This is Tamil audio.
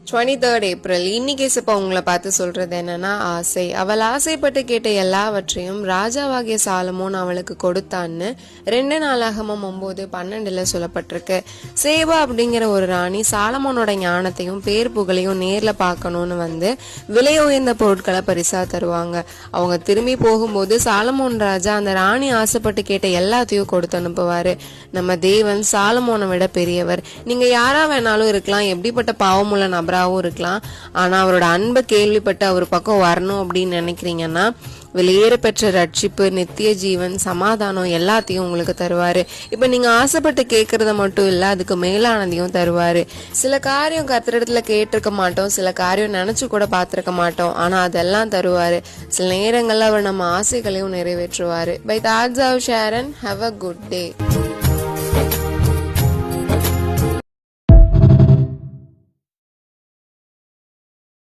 23rd April. இன்னைக்கு இசப்பா உங்களை பார்த்து சொல்றது என்னன்னா ஆசை. அவள் ஆசைப்பட்டு கேட்ட எல்லாவற்றையும் ராஜாவாகிய சாலமோன் அவளுக்கு கொடுத்தான்னு 2 நாளாகமம் 9:12 சொல்லப்பட்டிருக்கு. சேபா அப்படிங்கிற ஒரு ராணி சாலமோனோட ஞானத்தையும் பேர் புகழையும் நேர்ல பார்க்கணும்னு விலை உயர்ந்த பொருட்களை பரிசா தருவாங்க. அவங்க திரும்பி போகும்போது சாலமோன் ராஜா அந்த ராணி ஆசைப்பட்டு கேட்ட எல்லாத்தையும் கொடுத்து அனுப்புவாரு. நம்ம தேவன் சாலமோனை விட பெரியவர். நீங்க யாரா வேணாலும் இருக்கலாம், எப்படிப்பட்ட பாவமுள்ள நபராகவும் இருக்கலாம். ஆனா அவரோட அன்பை கேள்விப்பட்டு அவர் பக்கம் வரணும் அப்படின்னு நினைக்கிறீங்கன்னா வெளியேற பெற்ற ரட்சிப்பு, நித்திய ஜீவன், சமாதானம் எல்லாத்தையும் உங்களுக்கு தருவாரு. இப்ப நீங்க ஆசைப்பட்டு கேட்கறத மட்டும் இல்ல, அதுக்கு மேலானதையும் தருவாரு. சில காரியம் கர்த்தரிடத்துல கேட்டிருக்க மாட்டோம், சில காரியம் நினைச்சு கூட பார்த்திருக்க மாட்டோம். ஆனா அதெல்லாம் தருவாரு. சில நேரங்கள்ல அவர் நம்ம ஆசைகளையும் நிறைவேற்றுவாரு. By thoughts of Sharon. Have a good day.